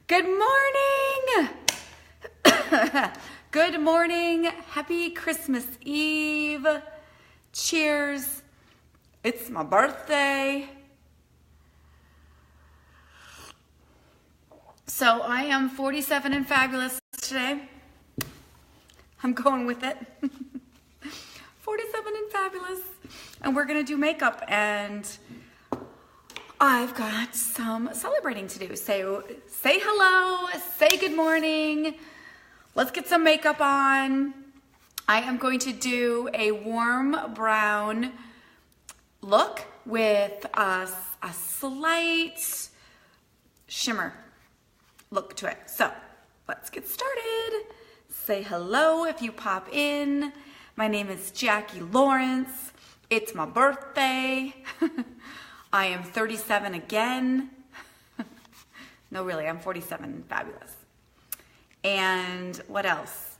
Good morning. Good morning. Happy Christmas Eve. Cheers. It's my birthday. So I am 47 and fabulous today. I'm going with it. 47 and fabulous. And we're going to do makeup, and I've got some celebrating to do. So say hello, say good morning. Let's get some makeup on. I am going to do a warm brown look with a slight shimmer look to it. So let's get started. Say hello if you pop in. My name is Jackie Lawrence. It's my birthday. I am 37 again. No, really, I'm 47 and fabulous. And what else?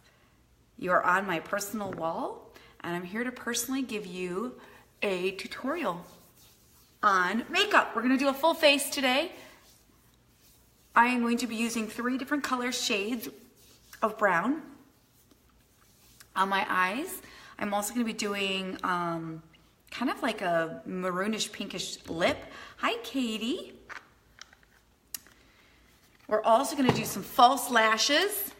You're on my personal wall, and I'm here to personally give you a tutorial on makeup. We're gonna do a full face today. I am going to be using 3 different color shades of brown on my eyes. I'm also gonna be doing kind of like a maroonish pinkish lip. Hi, Katie. We're also gonna do some false lashes,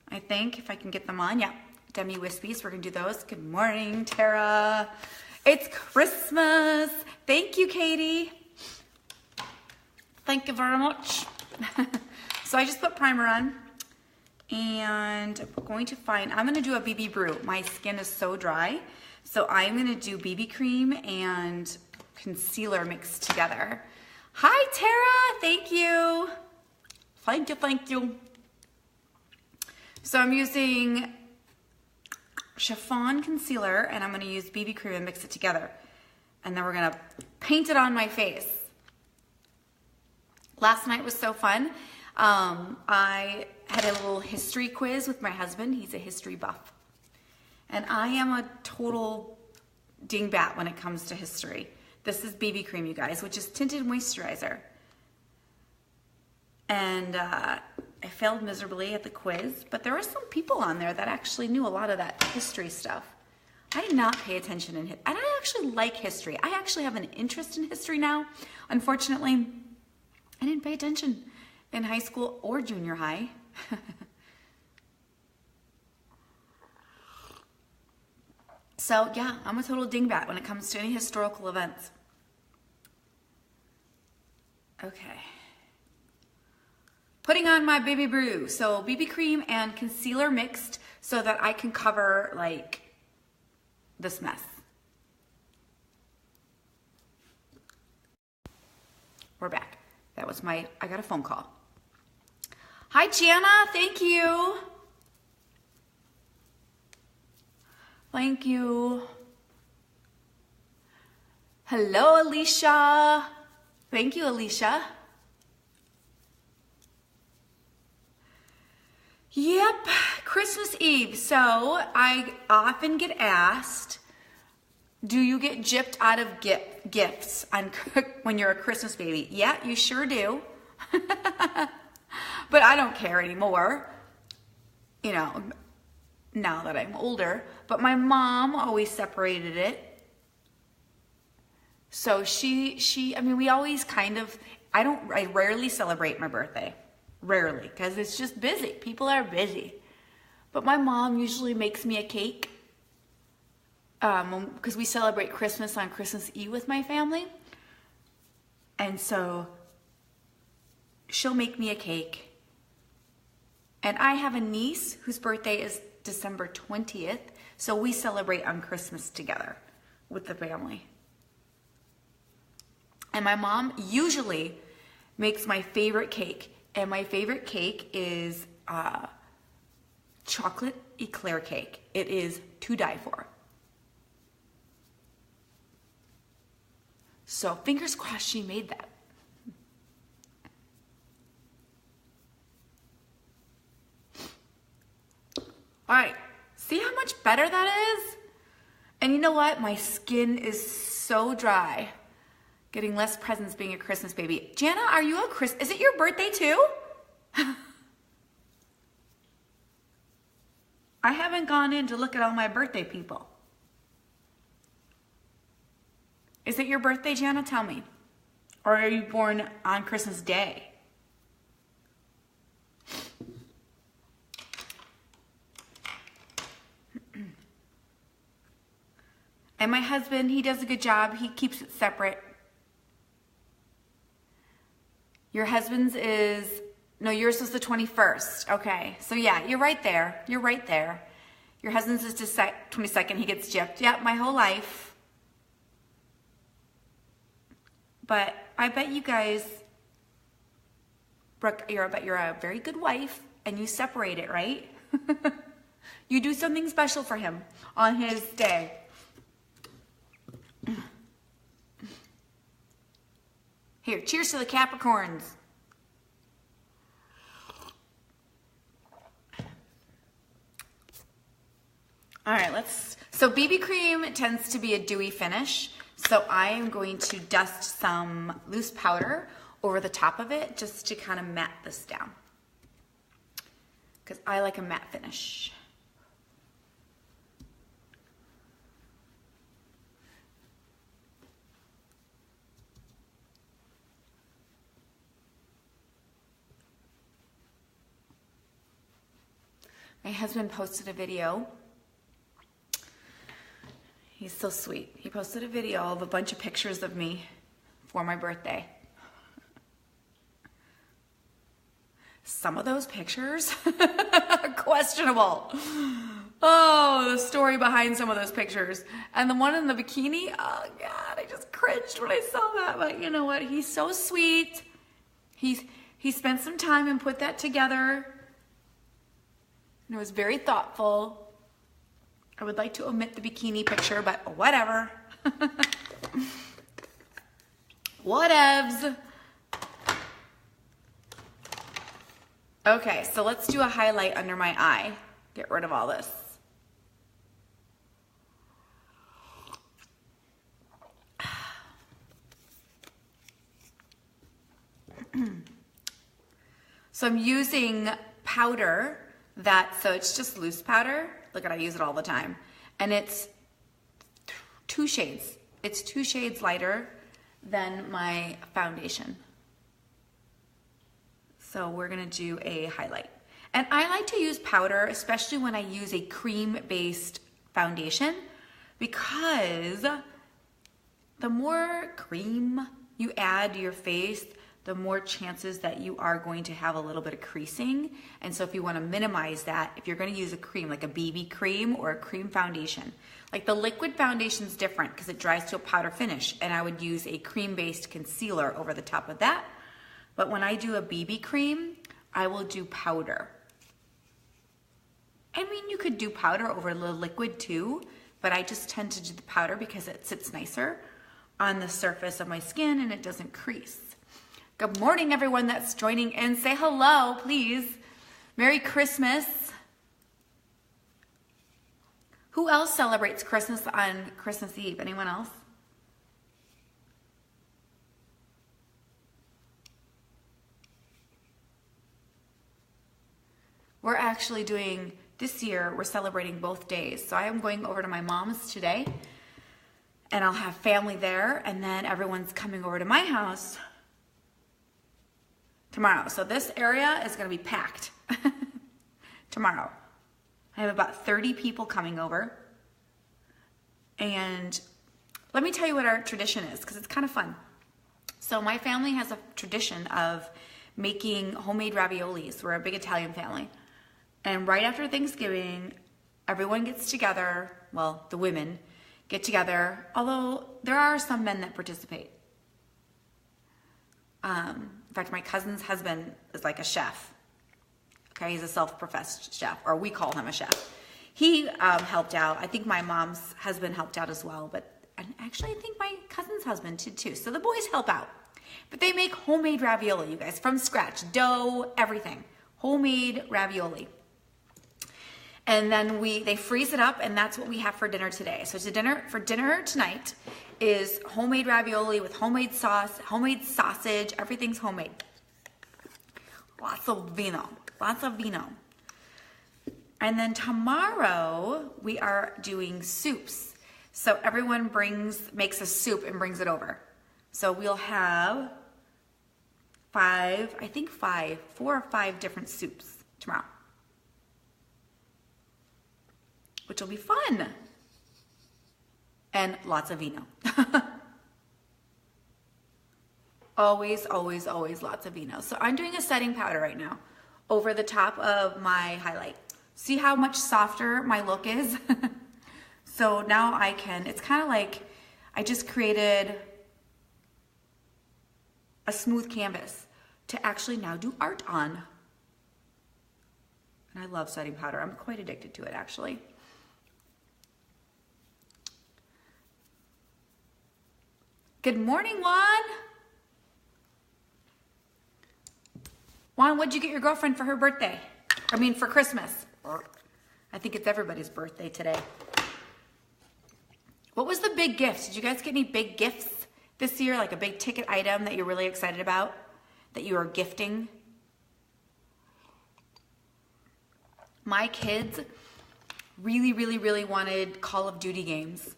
I think, if I can get them on. Yeah, demi wispies, we're gonna do those. Good morning, Tara. It's Christmas. Thank you, Katie. Thank you very much. So I just put primer on, and I'm going to I'm gonna do a BB brew. My skin is so dry. So I'm gonna do BB cream and concealer mixed together. Hi, Tara, thank you. Thank you, thank you. So I'm using chiffon concealer, and I'm gonna use BB cream and mix it together. And then we're gonna paint it on my face. Last night was so fun. I had a little history quiz with my husband. He's a history buff. And I am a total dingbat when it comes to history. This is BB cream, you guys, which is tinted moisturizer. And I failed miserably at the quiz, but there were some people on there that actually knew a lot of that history stuff. I did not pay attention and I actually like history. I actually have an interest in history now. Unfortunately, I didn't pay attention in high school or junior high. So yeah, I'm a total dingbat when it comes to any historical events. Okay. Putting on my BB brew. So BB cream and concealer mixed so that I can cover like this mess. We're back. That was I got a phone call. Hi, Jana, thank you. Thank you. Hello, Alicia. Thank you, Alicia. Yep, Christmas Eve. So I often get asked, do you get gypped out of gifts when you're a Christmas baby? Yeah, you sure do. But I don't care anymore. You know, now that I'm older, but my mom always separated it. So I mean, we always kind of, I rarely celebrate my birthday. Rarely, because it's just busy. People are busy. But my mom usually makes me a cake, because we celebrate Christmas on Christmas Eve with my family. And so she'll make me a cake. And I have a niece whose birthday is December 20th, so we celebrate on Christmas together with the family. And my mom usually makes my favorite cake, and my favorite cake is chocolate eclair cake. It is to die for. So fingers crossed she made that. All right, see how much better that is? And you know what? My skin is so dry. Getting less presents being a Christmas baby. Jana, are you is it your birthday too? I haven't gone in to look at all my birthday people. Is it your birthday, Jana? Tell me. Or are you born on Christmas Day? And my husband, he does a good job. He keeps it separate. Your husband's is, no, yours was the 21st. Okay, so yeah, you're right there. You're right there. Your husband's is just 22nd. He gets gypped. Yep, my whole life. But I bet you guys, Brooke, you're a very good wife, and you separate it, right? You do something special for him on his day. Here, cheers to the Capricorns. All right, so BB cream tends to be a dewy finish. So I am going to dust some loose powder over the top of it just to kind of matte this down. Because I like a matte finish. My husband posted a video. He's so sweet. He posted a video of a bunch of pictures of me for my birthday. Some of those pictures are questionable. Oh, the story behind some of those pictures. And the one in the bikini, oh God, I just cringed when I saw that. But you know what? He's so sweet. He spent some time and put that together. And it was very thoughtful. I would like to omit the bikini picture, but whatever. Whatevs. Okay, so let's do a highlight under my eye. Get rid of all this. So I'm using powder so it's just loose powder. Look at, I use it all the time. And it's 2 shades. It's 2 shades lighter than my foundation. So we're gonna do a highlight. And I like to use powder, especially when I use a cream-based foundation, because the more cream you add to your face, the more chances that you are going to have a little bit of creasing. And so if you want to minimize that, if you're going to use a cream, like a BB cream or a cream foundation, like the liquid foundation is different because it dries to a powder finish, and I would use a cream-based concealer over the top of that. But when I do a BB cream, I will do powder. I mean, you could do powder over the liquid too, but I just tend to do the powder because it sits nicer on the surface of my skin and it doesn't crease. Good morning, everyone that's joining in. Say hello, please. Merry Christmas. Who else celebrates Christmas on Christmas Eve? Anyone else? We're actually doing, this year, we're celebrating both days. So I am going over to my mom's today, and I'll have family there, and then everyone's coming over to my house tomorrow. So this area is going to be packed tomorrow. I have about 30 people coming over. And let me tell you what our tradition is, because it's kind of fun. So my family has a tradition of making homemade raviolis. We're a big Italian family. And right after Thanksgiving, everyone gets together. Well, the women get together, although there are some men that participate. In fact, my cousin's husband is like a chef. Okay, he's a self-professed chef, or we call him a chef. He helped out. I think my mom's husband helped out as well, and actually I think my cousin's husband did too. So the boys help out. But they make homemade ravioli, you guys, from scratch. Dough, everything. Homemade ravioli. And then they freeze it up, and that's what we have for dinner today. So for dinner tonight is homemade ravioli with homemade sauce, homemade sausage, everything's homemade. Lots of vino. Lots of vino. And then tomorrow we are doing soups. So everyone makes a soup and brings it over. So we'll have 4 or 5 different soups tomorrow, which will be fun. And lots of vino. Always, always, always lots of vino. So I'm doing a setting powder right now over the top of my highlight. See how much softer my look is? So now it's kind of like I just created a smooth canvas to actually now do art on. And I love setting powder. I'm quite addicted to it, actually. Good morning, Juan. Juan, what'd you get your girlfriend for her birthday? For Christmas. I think it's everybody's birthday today. What was the big gift? Did you guys get any big gifts this year? Like a big ticket item that you're really excited about? That you are gifting? My kids really, really, really wanted Call of Duty games.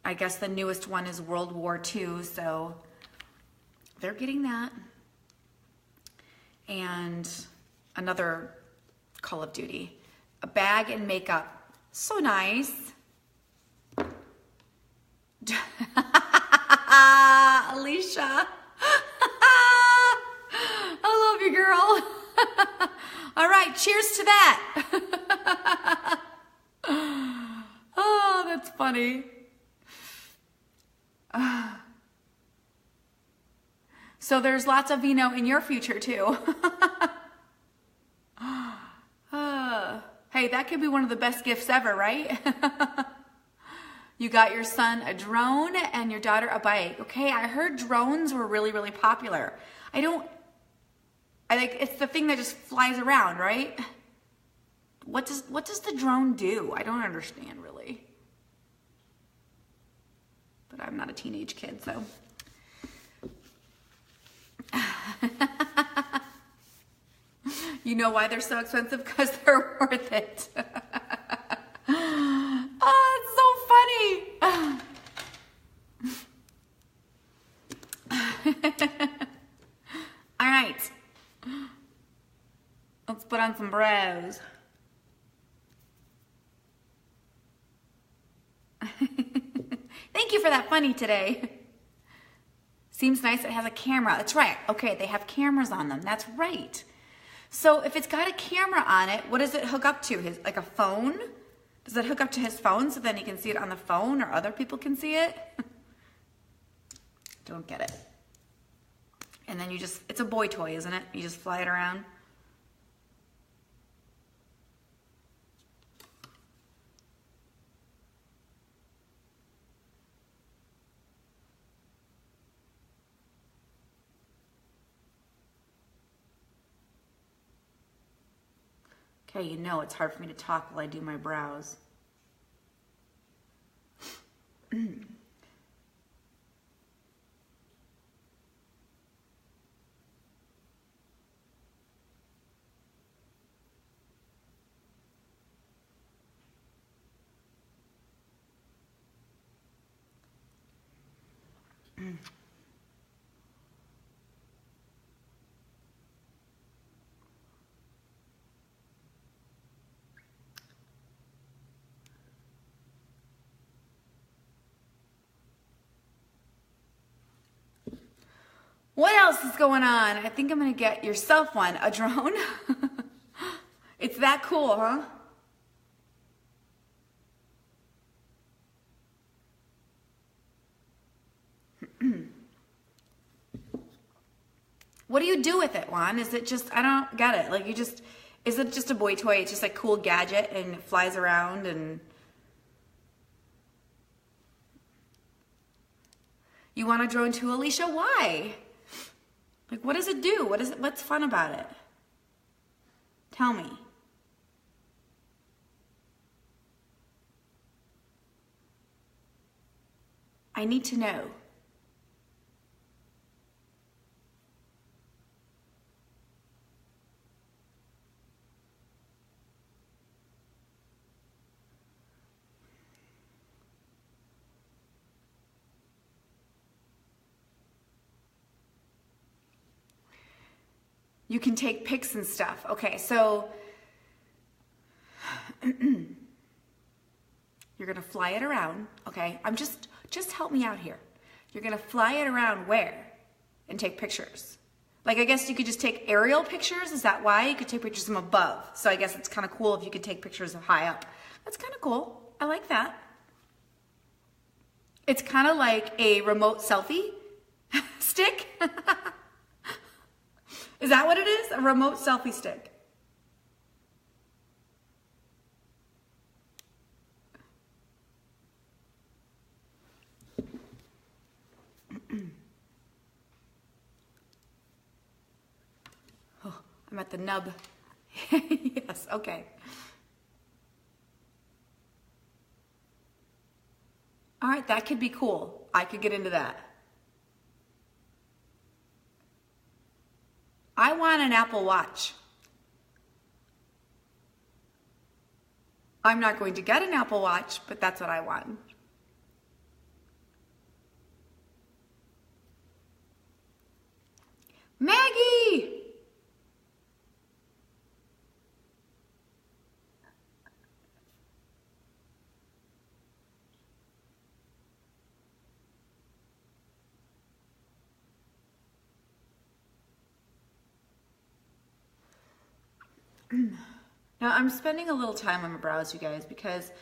I guess the newest one is World War II, so they're getting that. And another Call of Duty. A bag and makeup. So nice. Alicia. I love you, girl. All right, cheers to that. Oh, that's funny. So there's lots of vino in your future too. Hey, that could be one of the best gifts ever, right? You got your son a drone and your daughter a bike. Okay, I heard drones were really, really popular. It's the thing that just flies around, right? What does the drone do? I don't understand really. But I'm not a teenage kid, so. You know why they're so expensive? Because they're worth it. Oh, it's so funny. All right. Let's put on some brows. Thank you for that funny today. Seems nice it has a camera. That's right. Okay, they have cameras on them. That's right. So if it's got a camera on it, what does it hook up to? Like a phone? Does it hook up to his phone so then he can see it on the phone or other people can see it? Don't get it. And then it's a boy toy, isn't it? You just fly it around. Okay, you know it's hard for me to talk while I do my brows. What else is going on? I think I'm gonna get yourself one, a drone. It's that cool, huh? What do you do with it, Juan? Is it just, I don't get it. Like is it just a boy toy? It's just a cool gadget and it flies around and... You want a drone too, Alicia? Why? Like, what does it do? What's fun about it? Tell me. I need to know. You can take pics and stuff. Okay, so you're gonna fly it around, okay? Just help me out here. You're gonna fly it around where? And take pictures. Like, I guess you could just take aerial pictures. Is that why? You could take pictures from above. So I guess it's kind of cool if you could take pictures of high up. That's kind of cool. I like that. It's kind of like a remote selfie stick. Is that what it is? A remote selfie stick. Oh, I'm at the nub. Yes, okay. All right, that could be cool. I could get into that. I want an Apple Watch. I'm not going to get an Apple Watch, but that's what I want. Maggie! Now, I'm spending a little time on my brows, you guys, because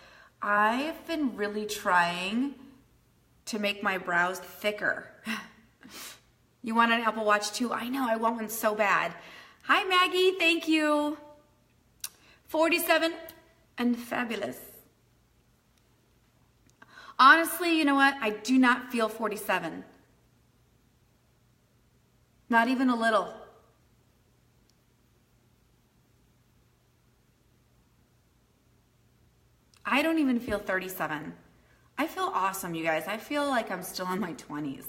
I've been really trying to make my brows thicker. You want an Apple Watch too? I know, I want one so bad. Hi, Maggie, thank you. 47 and fabulous. Honestly, you know what? I do not feel 47. Not even a little. I don't even feel 37. I feel awesome, you guys. I feel like I'm still in my 20s.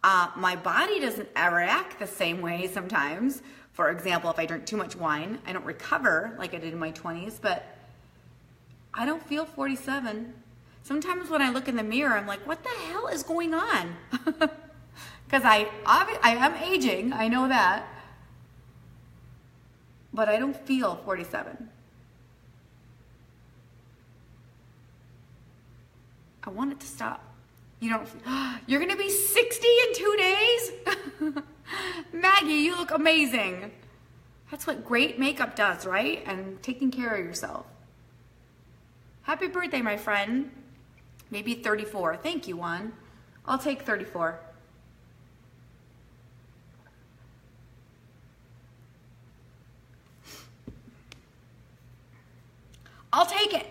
My body doesn't react the same way sometimes. For example, if I drink too much wine, I don't recover like I did in my 20s, but I don't feel 47. Sometimes when I look in the mirror, I'm like, what the hell is going on? Because I am aging, I know that, but I don't feel 47. I want it to stop. You're gonna be 60 in 2 days? Maggie, you look amazing. That's what great makeup does, right? And taking care of yourself. Happy birthday, my friend. Maybe 34. Thank you, Juan. I'll take 34. I'll take it.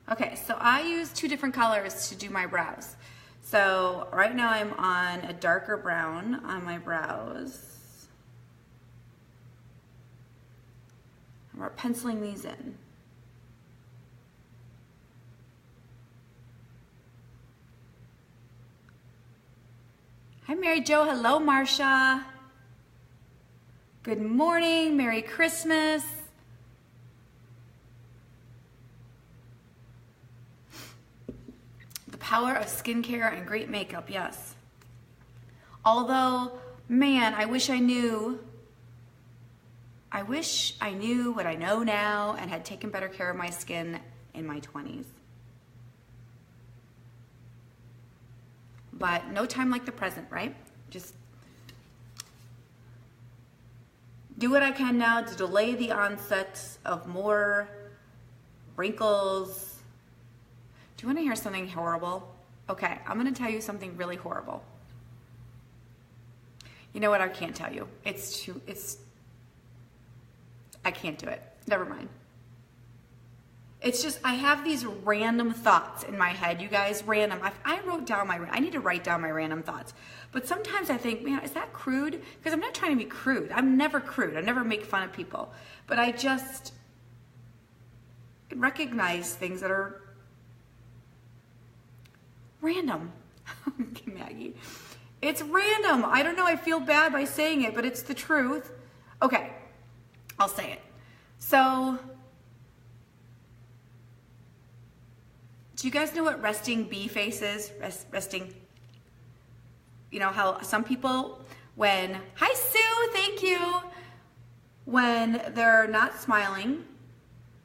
Okay, so I use 2 different colors to do my brows. So right now I'm on a darker brown on my brows. And we're penciling these in. Hi, Mary Jo. Hello, Marsha. Good morning. Merry Christmas. The power of skincare and great makeup, yes. Although, man, I wish I knew what I know now and had taken better care of my skin in my 20s. But no time like the present, right? Just do what I can now to delay the onset of more wrinkles. Do you want to hear something horrible? Okay, I'm going to tell you something really horrible. You know what? I can't tell you. I can't do it. Never mind. It's just, I have these random thoughts in my head, you guys, random. I need to write down my random thoughts. But sometimes I think, man, is that crude? Because I'm not trying to be crude. I'm never crude. I never make fun of people. But I just recognize things that are random. Okay, Maggie. It's random. I don't know. I feel bad by saying it, but it's the truth. Okay. I'll say it. So, do you guys know what resting bee face is? Resting, you know how some people, hi Sue, thank you. When they're not smiling,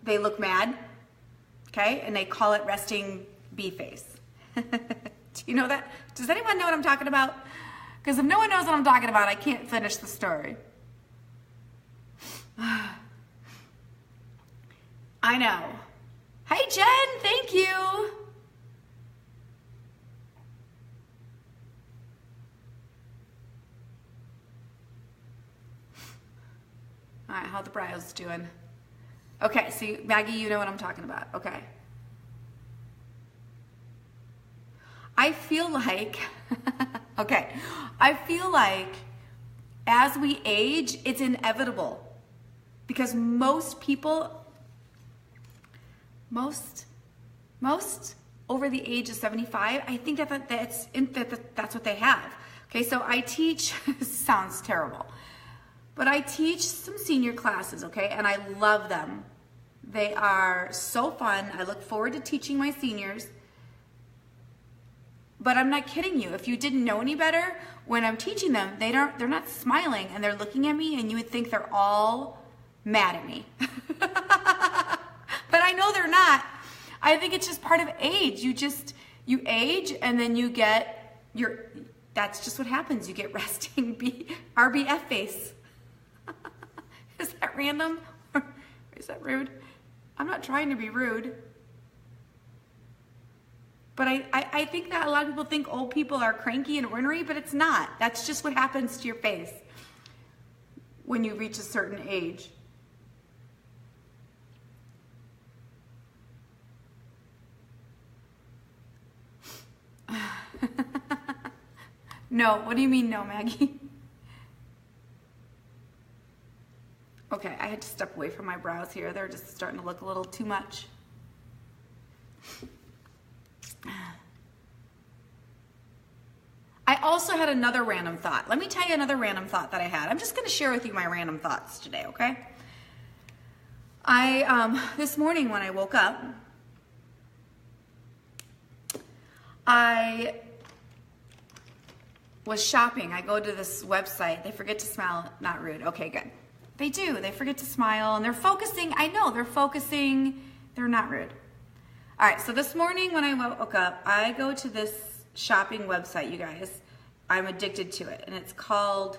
they look mad, okay? And they call it resting bee face. Do you know that? Does anyone know what I'm talking about? Because if no one knows what I'm talking about, I can't finish the story. I know. Hey Jen, thank you. All right, how the bryos doing? Okay, see, Maggie, you know what I'm talking about. Okay. I feel like, okay, I feel like as we age, it's inevitable because most people, most over the age of 75, I think that's what they have. Okay, so I teach, sounds terrible, but I teach some senior classes, okay, and I love them. They are so fun. I look forward to teaching my seniors. But I'm not kidding you. If you didn't know any better, when I'm teaching them, they're not smiling and they're looking at me and you would think they're all mad at me. But I know they're not. I think it's just part of age. You age and then you get that's just what happens. You get resting RBF face. Is that random? Is that rude? I'm not trying to be rude. But I think that a lot of people think old people are cranky and ornery, but it's not. That's just what happens to your face when you reach a certain age. No, what do you mean no, Maggie? Okay, I had to step away from my brows here. They're just starting to look a little too much. I also had another random thought. Let me tell you another random thought that I had. I'm just going to share with you my random thoughts today, okay? This morning when I woke up, I was shopping. I go to this website. They forget to smile. Not rude. Okay, good. They do. They forget to smile and they're focusing. I know they're focusing. They're not rude. All right, so this morning when I woke up, I go to this shopping website, you guys. I'm addicted to it, and it's called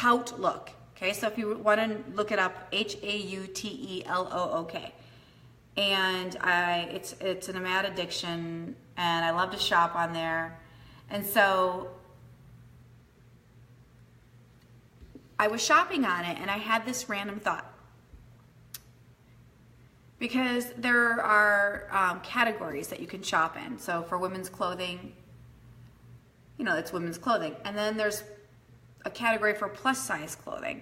Outlook. Okay, so if you want to look it up, Hautelook, and it's an mad addiction, and I love to shop on there, and so I was shopping on it, and I had this random thought. Because there are categories that you can shop in. So for women's clothing, you know, it's women's clothing. And then there's a category for plus size clothing.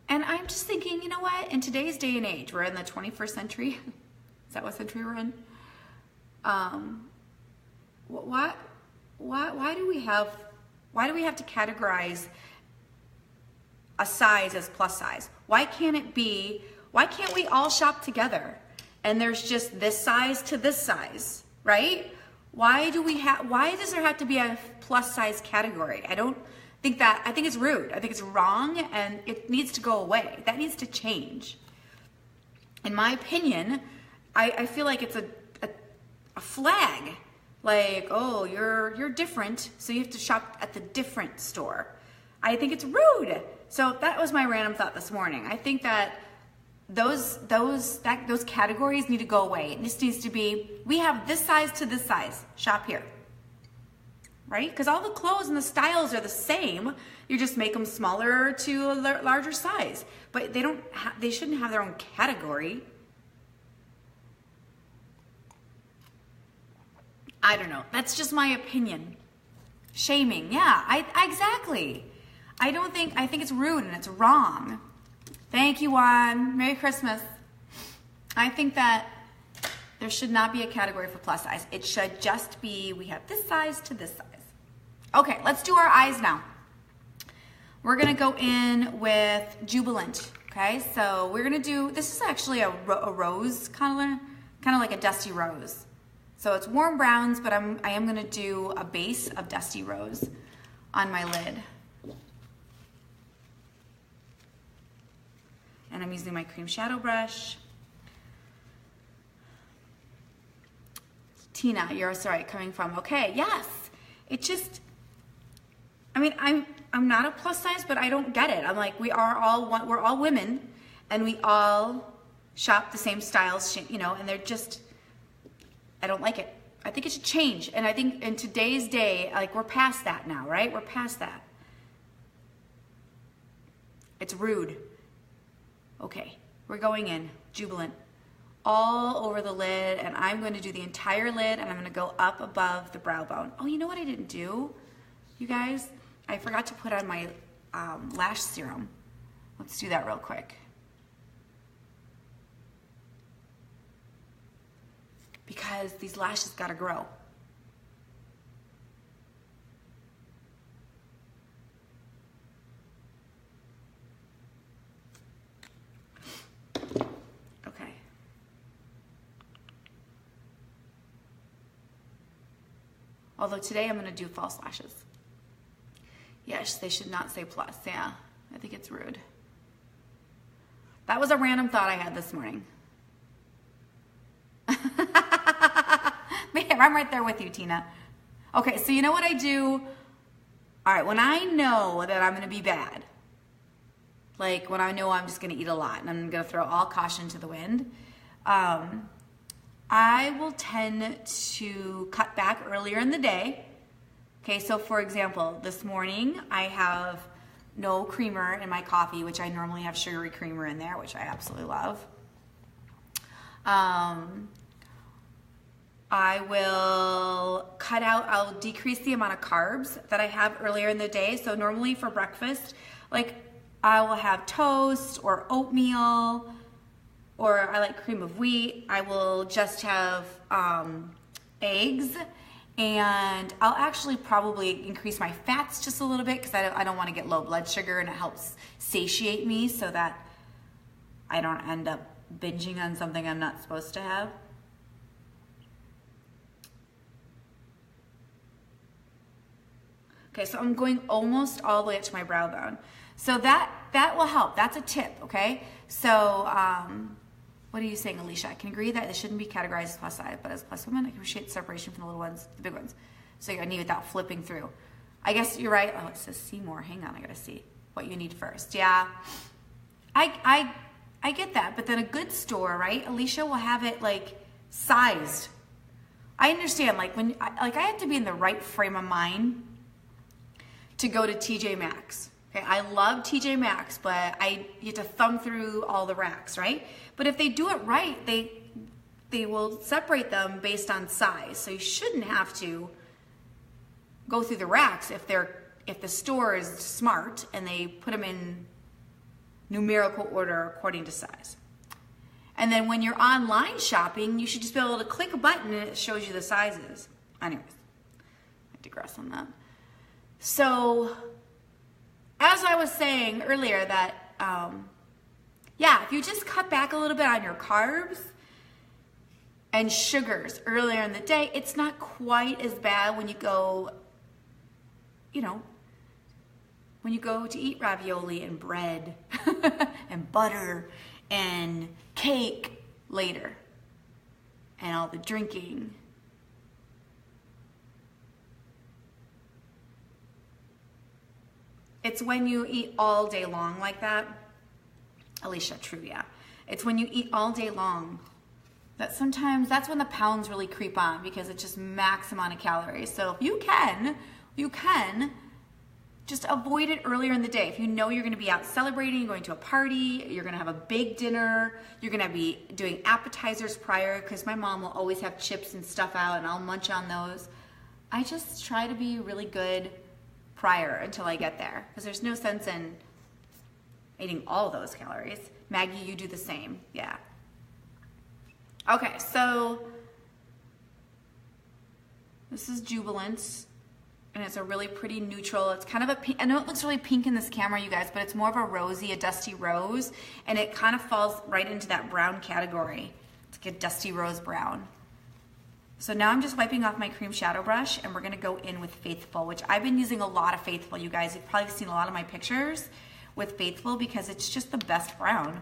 And I'm just thinking, you know what? In today's day and age, we're in the 21st century. Is that what century we're in? Why do we have to categorize a size as plus size? Why can't we all shop together and there's just this size to this size, right? Why does there have to be a plus size category? I think it's rude. I think it's wrong and it needs to go away. That needs to change. In my opinion, I feel like it's a flag. Like, oh, you're different, so you have to shop at the different store. I think it's rude. So that was my random thought this morning. I think that those categories need to go away. This needs to be, we have this size to this size, shop here, right? Because all the clothes and the styles are the same. You just make them smaller to a larger size, but they shouldn't have their own category. I don't know. That's just my opinion. Shaming, yeah, exactly. I think it's rude and it's wrong. Thank you, Juan. Merry Christmas. I think that there should not be a category for plus size. It should just be, we have this size to this size. Okay, let's do our eyes now. We're gonna go in with Jubilant. Okay, so we're gonna do, this is actually a rose, kind of like a dusty rose. So it's warm browns, but I am gonna do a base of dusty rose on my lid. And I'm using my cream shadow brush. Tina, you're sorry, coming from, okay, yes. It just, I mean, I'm not a plus size, but I don't get it. I'm like, we're all women, and we all shop the same styles, you know, and they're just, I don't like it. I think it should change. And I think in today's day, like, we're past that now, right? We're past that. It's rude. Okay, we're going in, jubilant, all over the lid, and I'm going to do the entire lid, and I'm going to go up above the brow bone. Oh, you know what I didn't do, you guys? I forgot to put on my lash serum. Let's do that real quick. Because these lashes gotta grow. Okay. Although today I'm gonna do false lashes. Yes, they should not say plus. Yeah, I think it's rude. That was a random thought I had this morning. Man, I'm right there with you, Tina. Okay, so you know what I do? All right, when I know that I'm gonna be bad, like when I know I'm just gonna eat a lot and I'm gonna throw all caution to the wind, I will tend to cut back earlier in the day. Okay, so for example, this morning I have no creamer in my coffee, which I normally have sugary creamer in there, which I absolutely love. I will cut out, I'll decrease the amount of carbs that I have earlier in the day. So normally for breakfast, like I will have toast or oatmeal, or I like cream of wheat. I will just have eggs, and I'll actually probably increase my fats just a little bit because I don't want to get low blood sugar, and it helps satiate me so that I don't end up binging on something I'm not supposed to have. Okay, so I'm going almost all the way up to my brow bone. So that will help. That's a tip, okay? So what are you saying, Alicia? I can agree that it shouldn't be categorized as plus size, but as plus women, I can appreciate the separation from the little ones, the big ones. So you're gonna need without flipping through. I guess you're right. Oh, it says see more. Hang on, I gotta see what you need first. Yeah, I get that, but then a good store, right? Alicia will have it like sized. I understand, like I have to be in the right frame of mind to go to TJ Maxx. Okay, I love TJ Maxx, but you have to thumb through all the racks, right? But if they do it right, they will separate them based on size. So you shouldn't have to go through the racks if the store is smart and they put them in numerical order according to size. And then when you're online shopping, you should just be able to click a button and it shows you the sizes. Anyways, I digress on that. So, as I was saying earlier that, yeah, if you just cut back a little bit on your carbs and sugars earlier in the day, it's not quite as bad when you go, you know, when you go to eat ravioli and bread and butter and cake later and all the drinking. It's when you eat all day long like that. Alicia, true, yeah. It's when you eat all day long that sometimes that's when the pounds really creep on because it's just max amount of calories. So if you can just avoid it earlier in the day. If you know you're gonna be out celebrating, going to a party, you're gonna have a big dinner, you're gonna be doing appetizers prior, because my mom will always have chips and stuff out and I'll munch on those. I just try to be really good prior until I get there, because there's no sense in eating all those calories. Maggie, you do the same, yeah. Okay, so this is Jubilant, And it's a really pretty neutral. It's kind of a pink. I know it looks really pink in this camera, you guys, but it's more of a rosy, a dusty rose. And it kind of falls right into that brown category. It's like a dusty rose brown. So now I'm just wiping off my cream shadow brush, and we're gonna go in with Faithful, which I've been using a lot of Faithful, you guys. You've probably seen a lot of my pictures with Faithful because it's just the best brown.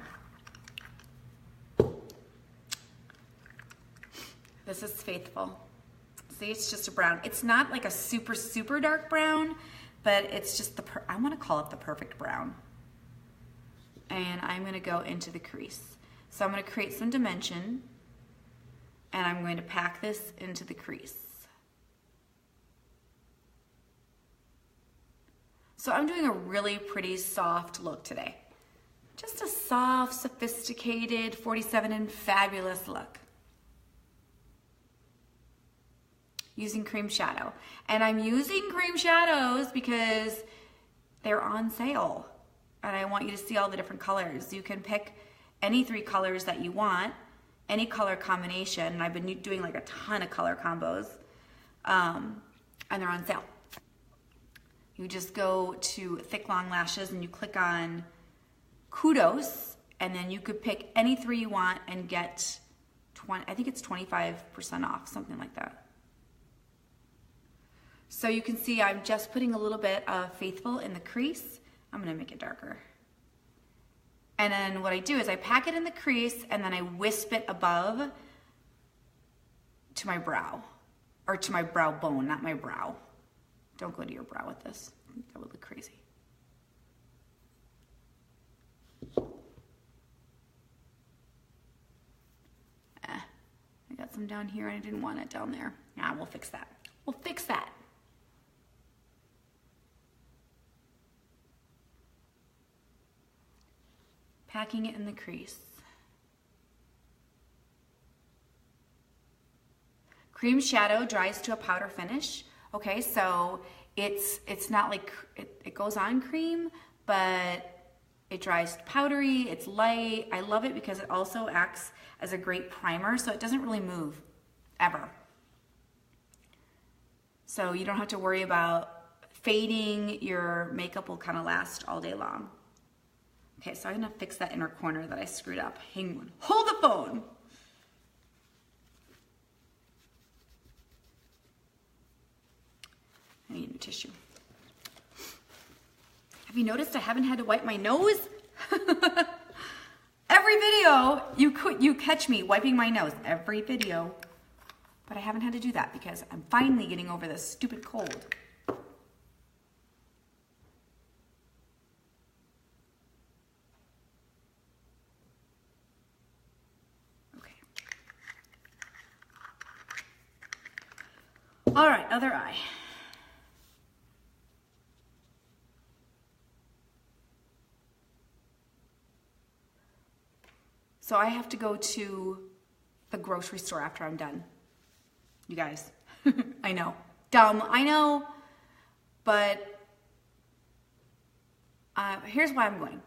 This is Faithful. See, it's just a brown. It's not like a super, super dark brown, but it's just I want to call it the perfect brown. And I'm going to go into the crease. So I'm going to create some dimension, and I'm going to pack this into the crease. So I'm doing a really pretty soft look today. Just a soft, sophisticated, 47 and fabulous look. Using cream shadow. And I'm using cream shadows because they're on sale. And I want you to see all the different colors. You can pick any 3 colors that you want, any color combination. And I've been doing like a ton of color combos. And they're on sale. You just go to Thick Long Lashes and you click on Kudos, and then you could pick any 3 you want and get I think it's 25% off, something like that. So you can see I'm just putting a little bit of Faithful in the crease. I'm gonna make it darker. And then what I do is I pack it in the crease and then I wisp it above to my brow, or to my brow bone, not my brow. Don't go to your brow with this. That would look crazy. I got some down here and I didn't want it down there. Nah, we'll fix that. We'll fix that. Packing it in the crease. Cream shadow dries to a powder finish. Okay, so it's not like it goes on cream, but it dries powdery, it's light. I love it because it also acts as a great primer, so it doesn't really move, ever. So you don't have to worry about fading. Your makeup will kind of last all day long. Okay, so I'm gonna fix that inner corner that I screwed up. Hang on, hold the phone. I need a new tissue. Have you noticed I haven't had to wipe my nose? Every video, you catch me wiping my nose, every video. But I haven't had to do that because I'm finally getting over this stupid cold. Okay. All right, other eye. So I have to go to the grocery store after I'm done. You guys, I know, dumb, I know, but here's why I'm going.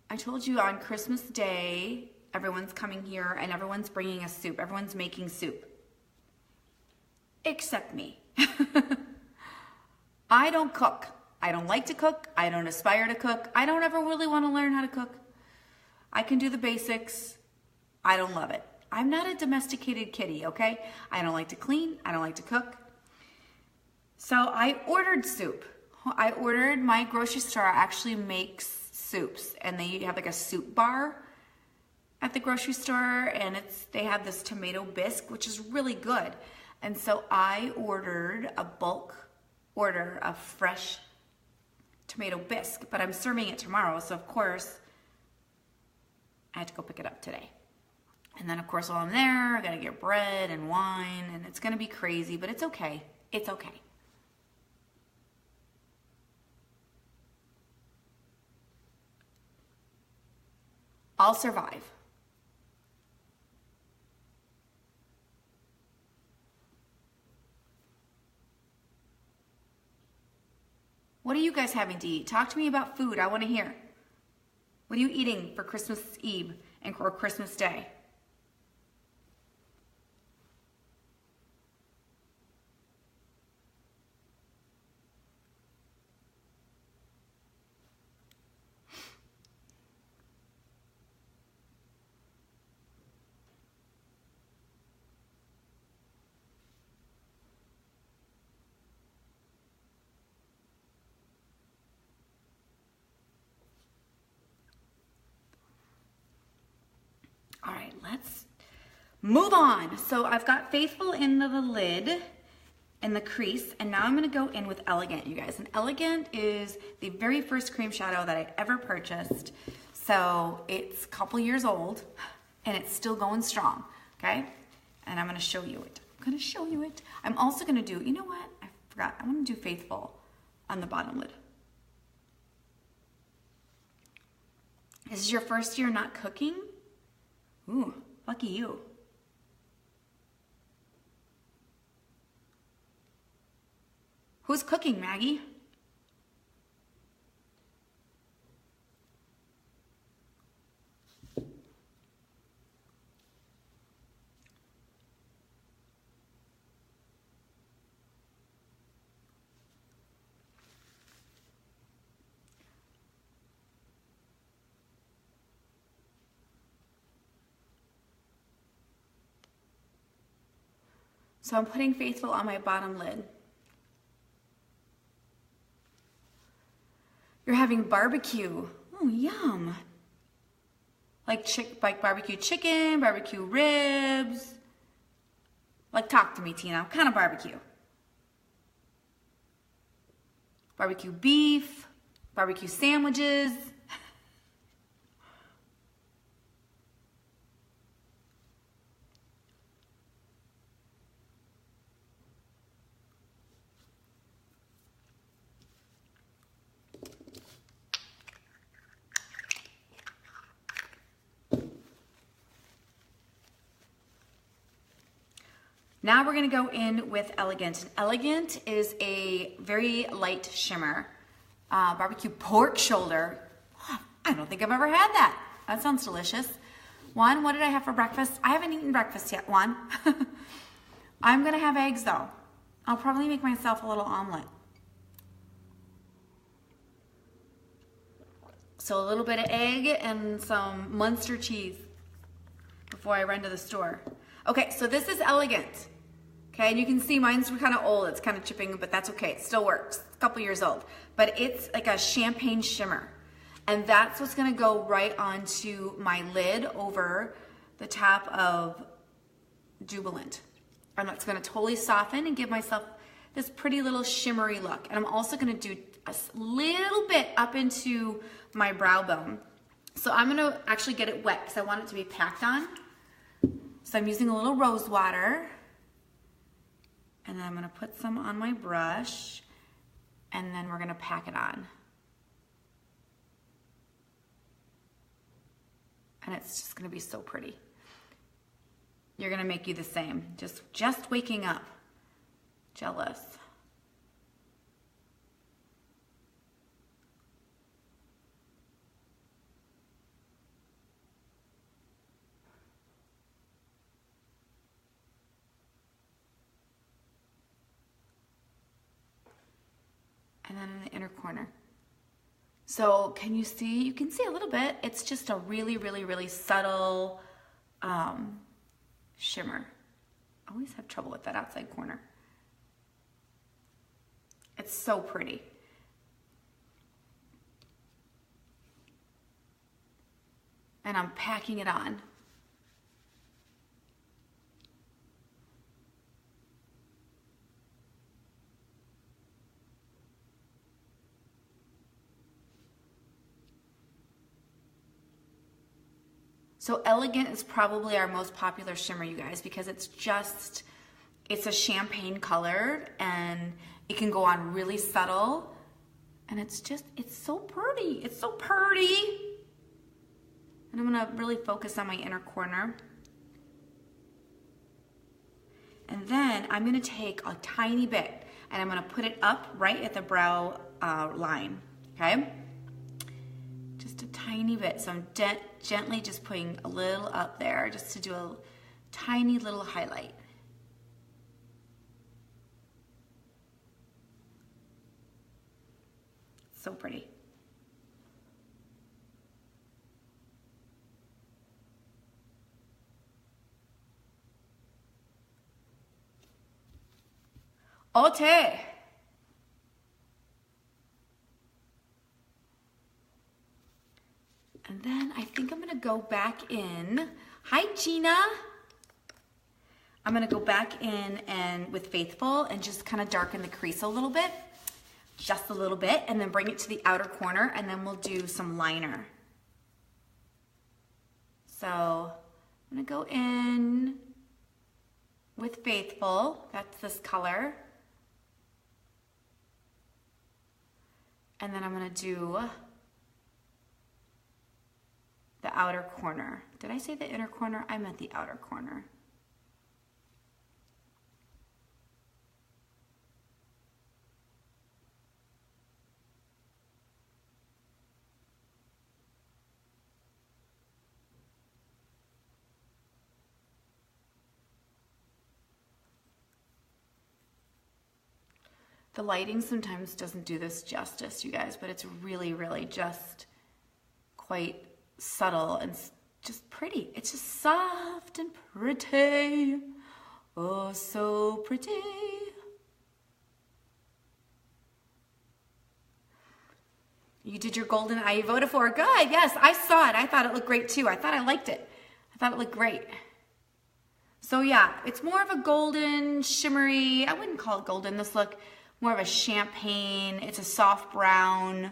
I told you on Christmas Day, everyone's coming here and everyone's bringing us soup. Everyone's making soup. Except me. I don't cook. I don't like to cook. I don't aspire to cook. I don't ever really want to learn how to cook. I can do the basics. I don't love it. I'm not a domesticated kitty, okay? I don't like to clean. I don't like to cook. So I ordered soup. My grocery store actually makes soups, and they have like a soup bar at the grocery store, and they have this tomato bisque, which is really good. And so I ordered a bulk order of fresh tomato bisque, but I'm serving it tomorrow, so of course I had to go pick it up today. And then of course while I'm there, I gotta get bread and wine, and it's gonna be crazy, but it's okay. It's okay. I'll survive. What are you guys having to eat? Talk to me about food. I want to hear. What are you eating for Christmas Eve or Christmas Day? let's move on. So I've got Faithful in the lid and the crease, and now I'm gonna go in with Elegant, you guys. And Elegant is the very first cream shadow that I ever purchased. So it's a couple years old and it's still going strong, okay? And I'm gonna show you it. I'm also gonna do, you know what? I forgot, I wanna do Faithful on the bottom lid. This is your first year not cooking? Ooh, lucky you. Who's cooking, Maggie? So I'm putting Faithful on my bottom lid. You're having barbecue. Oh, yum. Like barbecue chicken, barbecue ribs. Like, talk to me, Tina. What kind of barbecue? Barbecue beef, barbecue sandwiches. Now we're gonna go in with Elegant. Elegant is a very light shimmer. Barbecue pork shoulder. Oh, I don't think I've ever had that. That sounds delicious. Juan, what did I have for breakfast? I haven't eaten breakfast yet, Juan. I'm gonna have eggs though. I'll probably make myself a little omelet. So a little bit of egg and some Munster cheese before I run to the store. Okay, so this is Elegant. Okay, and you can see mine's kind of old. It's kind of chipping, but that's okay. It still works. It's a couple years old. But it's like a champagne shimmer. And that's what's gonna go right onto my lid over the top of Jubilant. And that's gonna totally soften and give myself this pretty little shimmery look. And I'm also gonna do a little bit up into my brow bone. So I'm gonna actually get it wet because I want it to be packed on. So I'm using a little rose water. And then I'm gonna put some on my brush, and then we're gonna pack it on. And it's just gonna be so pretty. You're gonna make you the same. Just waking up. Jealous. And then in the inner corner. So can you see? You can see a little bit. It's just a really, really, really subtle shimmer. I always have trouble with that outside corner. It's so pretty. And I'm packing it on. So Elegant is probably our most popular shimmer, you guys, because it's a champagne color and it can go on really subtle. And it's so pretty. It's so pretty. And I'm gonna really focus on my inner corner. And then I'm gonna take a tiny bit and I'm gonna put it up right at the brow line, okay? Just a tiny bit. So I'm gently just putting a little up there just to do a tiny little highlight. So pretty. Ote. And then I think I'm gonna go back in. Hi, Gina. I'm gonna go back in and with Faithful and just kind of darken the crease a little bit, just a little bit, and then bring it to the outer corner, and then we'll do some liner. So I'm gonna go in with Faithful, that's this color. And then I'm gonna do the outer corner. Did I say the inner corner? I meant the outer corner. The lighting sometimes doesn't do this justice, you guys, but it's really, really just quite subtle and just pretty. It's just soft and pretty. Oh, so pretty. You did your golden eye, you voted for it. Good, yes, I saw it. I thought it looked great too. I thought I liked it. I thought it looked great. So yeah, it's more of a golden, shimmery, I wouldn't call it golden, this look. More of a champagne. It's a soft brown.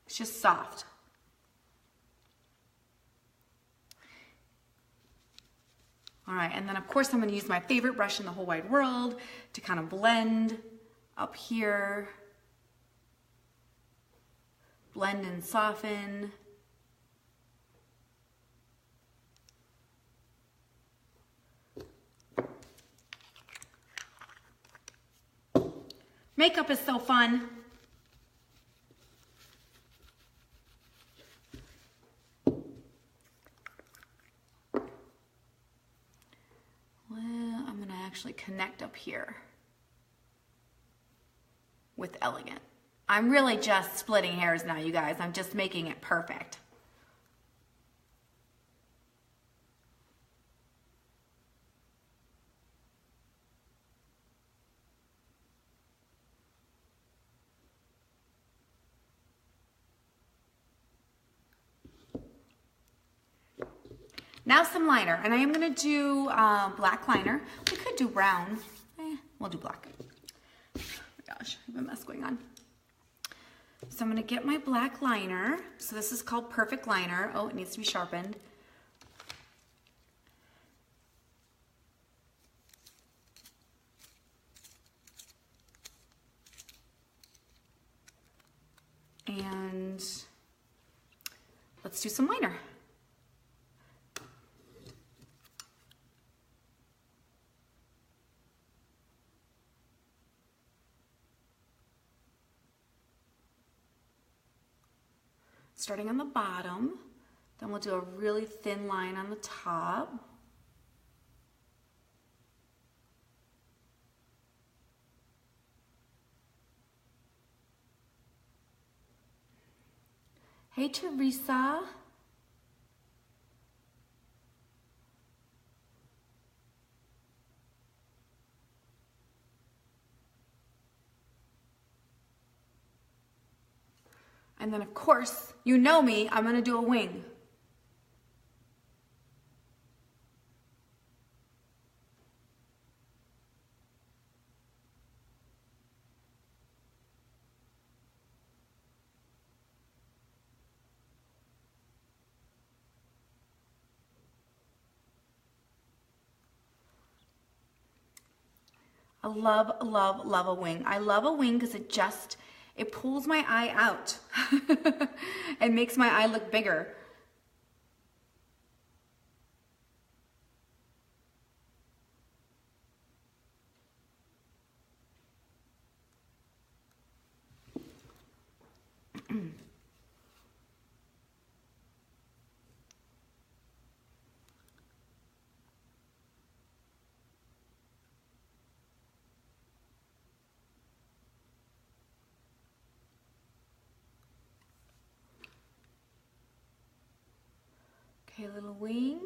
It's just soft. All right, and then of course I'm going to use my favorite brush in the whole wide world to kind of blend up here. Blend and soften. Makeup is so fun. Well, I'm gonna actually connect up here with elegant. I'm really just splitting hairs now, you guys. I'm just making it perfect. Now some liner, and I am gonna do black liner. We could do brown. We'll do black. Oh my gosh, I have a mess going on. So I'm gonna get my black liner. So this is called Perfect Liner. Oh, it needs to be sharpened. And let's do some liner. Starting on the bottom, then we'll do a really thin line on the top. Hey, Teresa. And then, of course, you know me, I'm gonna do a wing. I love, love, love a wing. I love a wing because it pulls my eye out and makes my eye look bigger. Okay, little wing.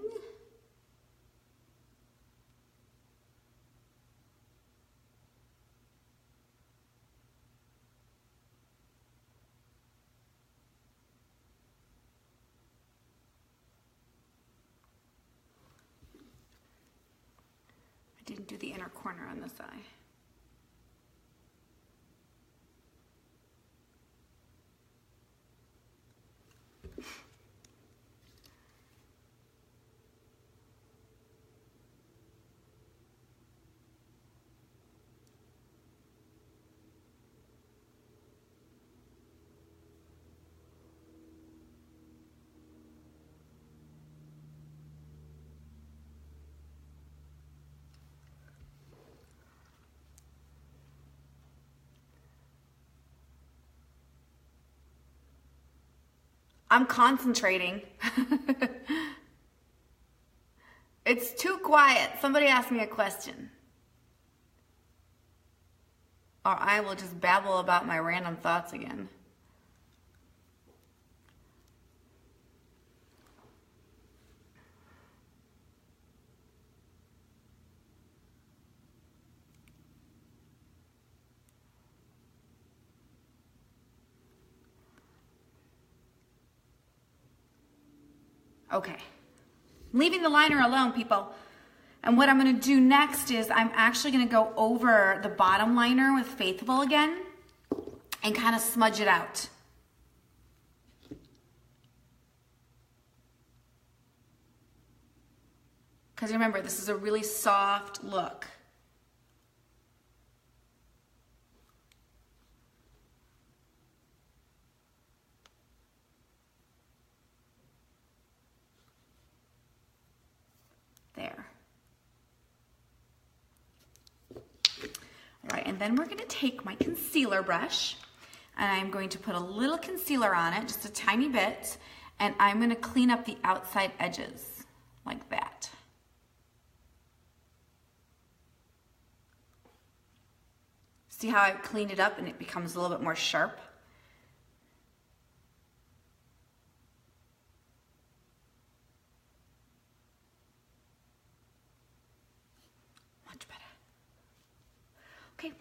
do the inner corner on this eye. I'm concentrating. It's too quiet. Somebody ask me a question. Or I will just babble about my random thoughts again. Okay, leaving the liner alone, people. And what I'm gonna do next is I'm actually gonna go over the bottom liner with Faithful again and kind of smudge it out. Because remember, this is a really soft look. There. All right, and then we're gonna take my concealer brush and I'm going to put a little concealer on it, just a tiny bit, and I'm gonna clean up the outside edges like that. See how I've cleaned it up and it becomes a little bit more sharp? Okay.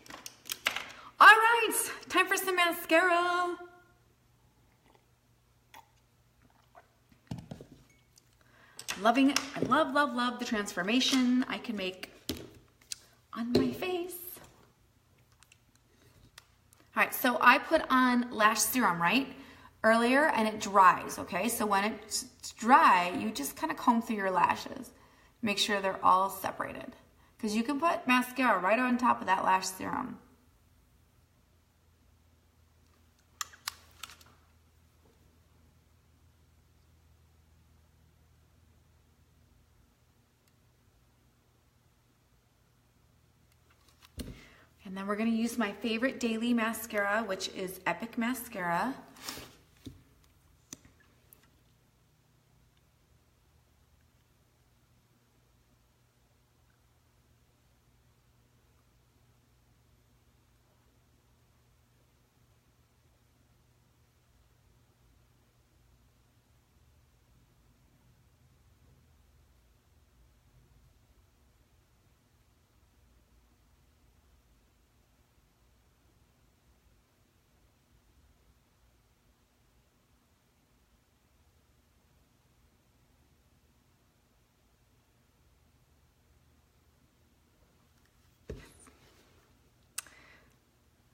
All right, time for some mascara. Loving it. I love, love, love the transformation I can make on my face. All right, so I put on lash serum, right? Earlier, and it dries, okay? So when it's dry, you just kind of comb through your lashes. Make sure they're all separated. Because you can put mascara right on top of that lash serum. And then we're going to use my favorite daily mascara, which is Epic Mascara.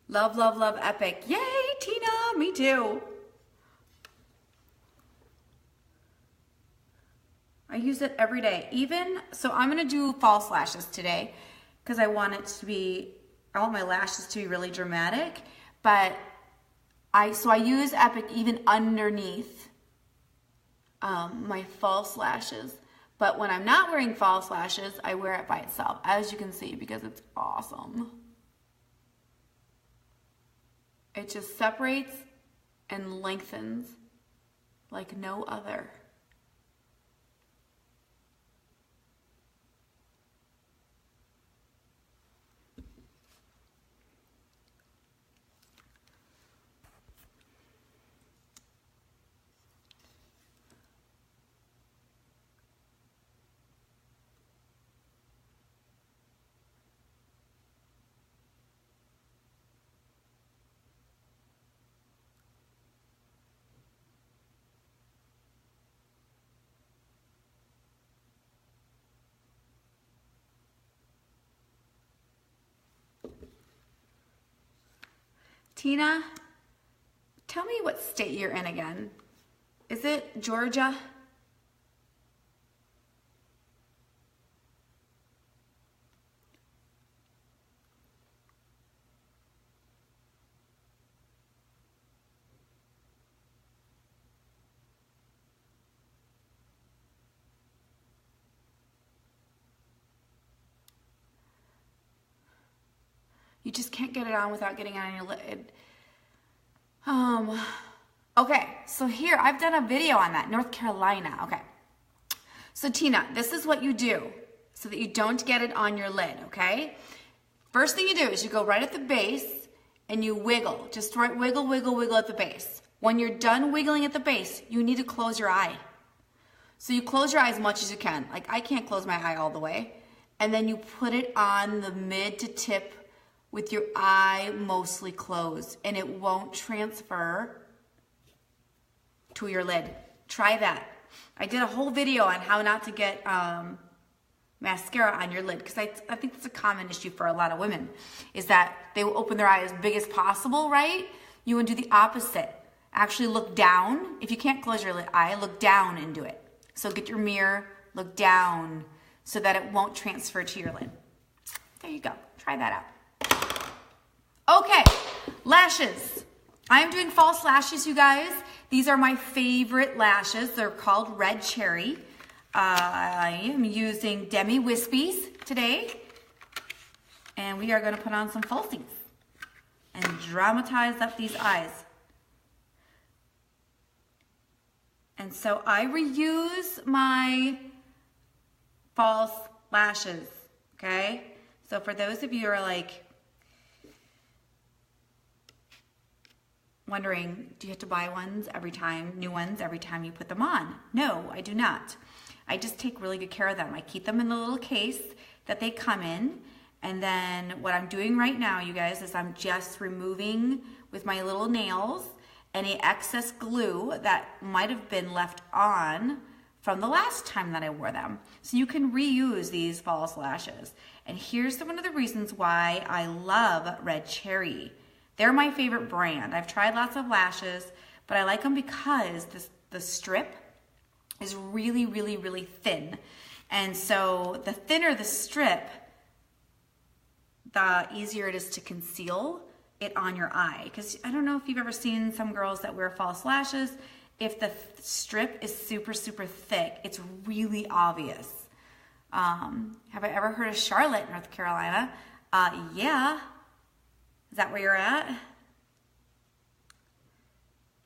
Love, love, love Epic. Yay, Tina, me too. I use it every day. So I'm gonna do false lashes today because I want my lashes to be really dramatic, but I use Epic even underneath my false lashes. But when I'm not wearing false lashes, I wear it by itself, as you can see, because it's awesome. It just separates and lengthens like no other. Tina, tell me what state you're in again. Is it Georgia? You just can't get it on without getting it on your lid. Okay, so here, I've done a video on that, North Carolina, okay. So Tina, this is what you do so that you don't get it on your lid, okay? First thing you do is you go right at the base and you wiggle, just right, wiggle, wiggle, wiggle at the base. When you're done wiggling at the base, you need to close your eye. So you close your eye as much as you can. Like I can't close my eye all the way. And then you put it on the mid to tip with your eye mostly closed, and it won't transfer to your lid. Try that. I did a whole video on how not to get mascara on your lid, because I think that's a common issue for a lot of women, is that they will open their eye as big as possible, right? You want to do the opposite. Actually look down. If you can't close your eye, look down and do it. So get your mirror, look down, so that it won't transfer to your lid. There you go. Try that out. Okay, lashes. I'm doing false lashes, you guys. These are my favorite lashes. They're called Red Cherry. I am using Demi Wispies today. And we are going to put on some falsies and dramatize up these eyes. And so I reuse my false lashes, okay? So for those of you who are like, wondering, do you have to buy ones every time, new ones every time you put them on? No, I do not. I just take really good care of them. I keep them in the little case that they come in. And then what I'm doing right now, you guys, is I'm just removing with my little nails any excess glue that might have been left on from the last time that I wore them. So you can reuse these false lashes. And here's one of the reasons why I love Red Cherry. They're my favorite brand. I've tried lots of lashes, but I like them because the strip is really, really, really thin. And so the thinner the strip, the easier it is to conceal it on your eye. Because I don't know if you've ever seen some girls that wear false lashes. If the strip is super, super thick, it's really obvious. Have I ever heard of Charlotte, North Carolina? Yeah. Is that where you're at?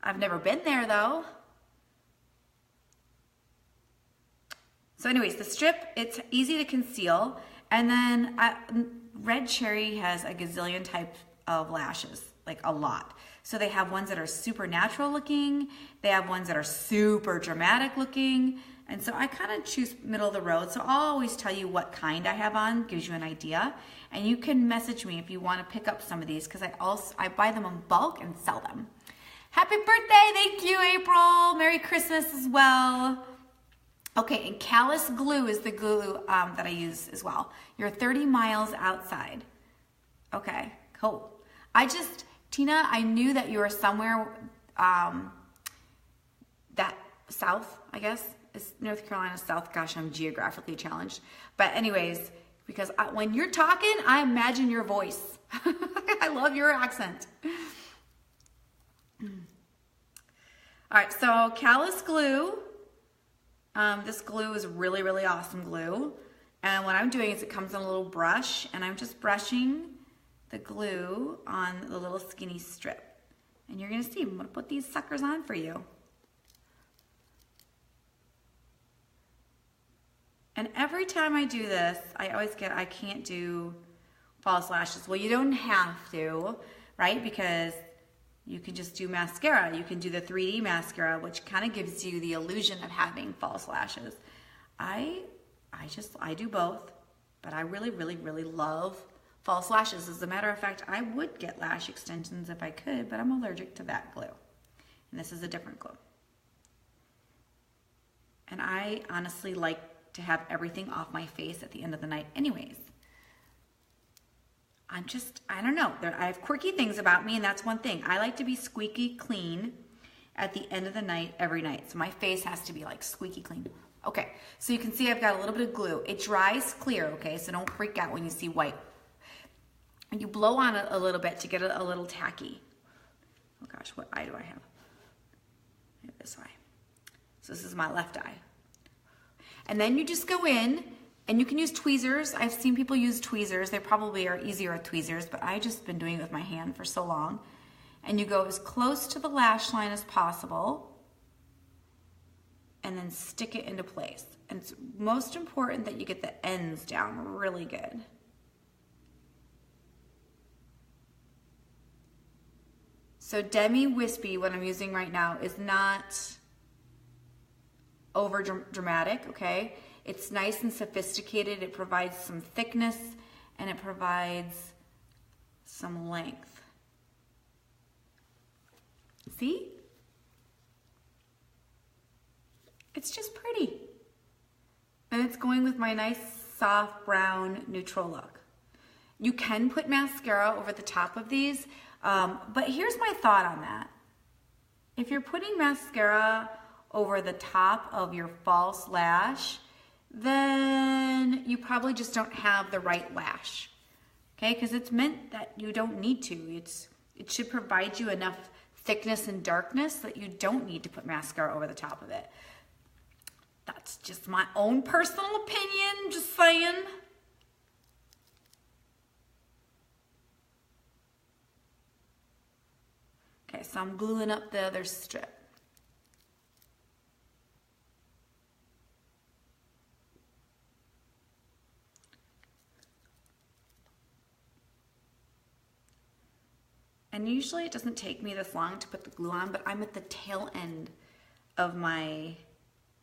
I've never been there though. So anyways, the strip, it's easy to conceal. And then Red Cherry has a gazillion types of lashes, like a lot. So they have ones that are super natural looking. They have ones that are super dramatic looking. And so I kind of choose middle of the road. So I'll always tell you what kind I have on, gives you an idea. And you can message me if you want to pick up some of these, because I buy them in bulk and sell them. Happy birthday, thank you, April. Merry Christmas as well. Okay, and callus glue is the glue that I use as well. You're 30 miles outside. Okay, cool. Tina, I knew that you were somewhere that south, I guess. Is North Carolina south? Gosh, I'm geographically challenged. But anyways, because when you're talking, I imagine your voice. I love your accent. All right, so callus glue. This glue is really, really awesome glue. And what I'm doing is it comes in a little brush, and I'm just brushing the glue on the little skinny strip. And you're gonna see, I'm gonna put these suckers on for you. And every time I do this, I always get, I can't do false lashes. Well, you don't have to, right? Because you can just do mascara. You can do the 3D mascara, which kind of gives you the illusion of having false lashes. I do both, but I really, really, really love false lashes. As a matter of fact, I would get lash extensions if I could, but I'm allergic to that glue. And this is a different glue. And I honestly like to have everything off my face at the end of the night anyways. I don't know. I have quirky things about me, and that's one thing. I like to be squeaky clean at the end of the night, every night. So my face has to be like squeaky clean. Okay, so you can see I've got a little bit of glue. It dries clear, okay? So don't freak out when you see white. And you blow on it a little bit to get it a little tacky. Oh gosh, what eye do I have? I have this eye. So this is my left eye. And then you just go in, and you can use tweezers. I've seen people use tweezers. They probably are easier with tweezers, but I've just been doing it with my hand for so long. And you go as close to the lash line as possible, and then stick it into place. And it's most important that you get the ends down really good. So Demi Wispy, what I'm using right now, is not over dramatic, okay? It's nice and sophisticated. It provides some thickness and it provides some length. See? It's just pretty. And it's going with my nice soft brown neutral look. You can put mascara over the top of these, but here's my thought on that. If you're putting mascara over the top of your false lash, then you probably just don't have the right lash, okay? Because it's meant that you don't need to. It should provide you enough thickness and darkness that you don't need to put mascara over the top of it. That's just my own personal opinion, just saying. Okay, so I'm gluing up the other strip. And usually it doesn't take me this long to put the glue on, but I'm at the tail end of my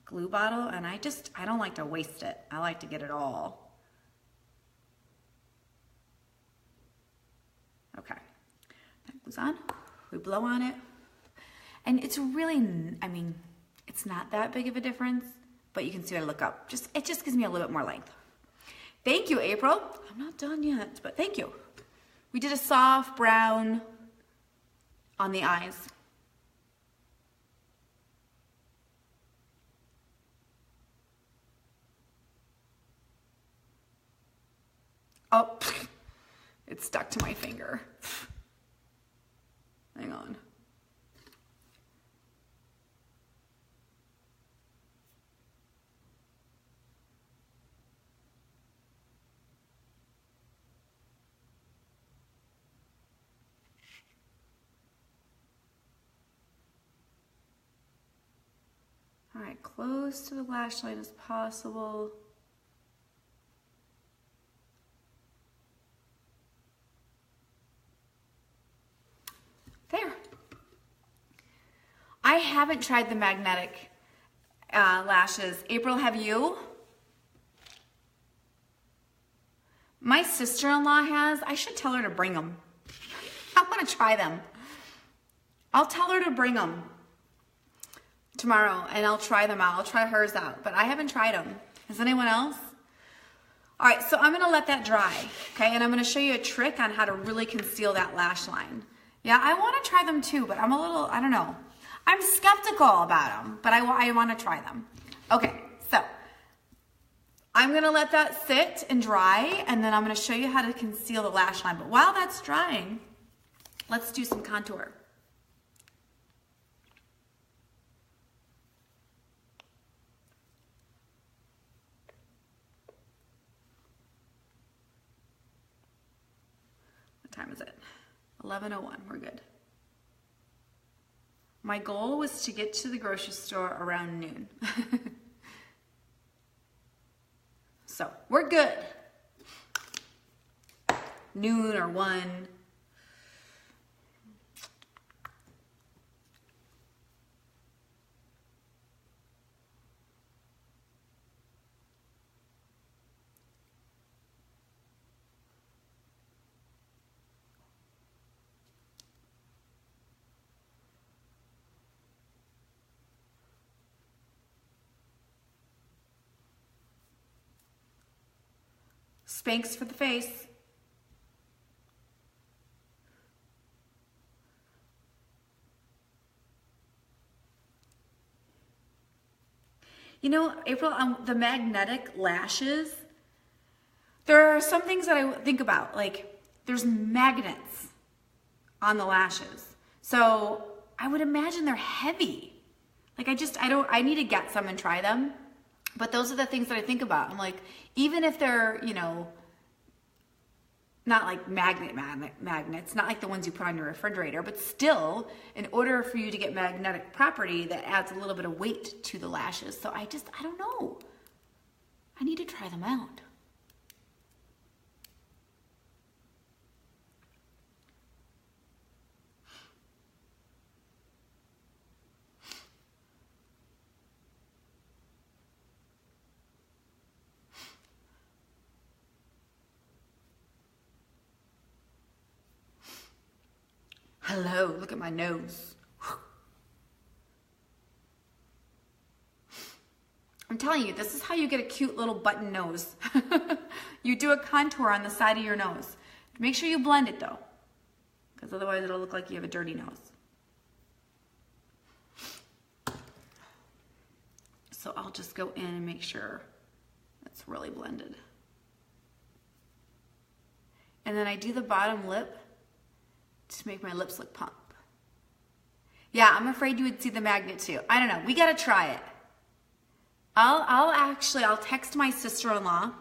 glue bottle, and I don't like to waste it. I like to get it all. Okay, that glue's on. We blow on it. And it's really, I mean, it's not that big of a difference, but you can see what I look up. It just gives me a little bit more length. Thank you, April. I'm not done yet, but thank you. We did a soft brown on the eyes. Oh, it stuck to my finger. Hang on. All right, close to the lash line as possible. There. I haven't tried the magnetic lashes. April, have you? My sister-in-law has. I should tell her to bring them. I want to try them. I'll tell her to bring them tomorrow and I'll try them out. I'll try hers out, but I haven't tried them. Has anyone else? All right, so I'm gonna let that dry, okay? And I'm gonna show you a trick on how to really conceal that lash line. Yeah, I wanna try them too, but I'm a little, I don't know. I'm skeptical about them, but I wanna try them. Okay, so I'm gonna let that sit and dry, and then I'm gonna show you how to conceal the lash line. But while that's drying, let's do some contour. What time is it? 11:01, we're good. My goal was to get to the grocery store around noon. So we're good. Noon or 1. Spanx for the face. You know, April, the magnetic lashes, there are some things that I think about, like there's magnets on the lashes. So I would imagine they're heavy. Like I need to get some and try them. But those are the things that I think about. I'm like, even if they're, you know, not like magnets, not like the ones you put on your refrigerator, but still, in order for you to get magnetic property, that adds a little bit of weight to the lashes. So I don't know. I need to try them out. Hello, look at my nose. I'm telling you, this is how you get a cute little button nose. You do a contour on the side of your nose. Make sure you blend it though, because otherwise it'll look like you have a dirty nose. So I'll just go in and make sure it's really blended. And then I do the bottom lip to make my lips look plump. Yeah, I'm afraid you would see the magnet too. I don't know, we gotta try it. I'll text my sister-in-law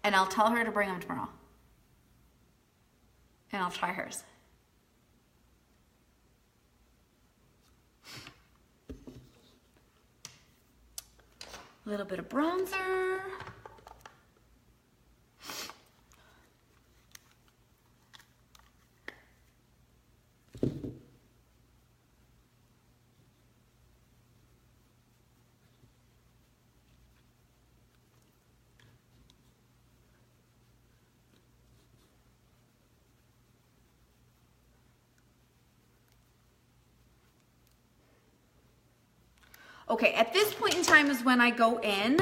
and I'll tell her to bring them tomorrow. And I'll try hers. A little bit of bronzer. Okay, at this point in time is when I go in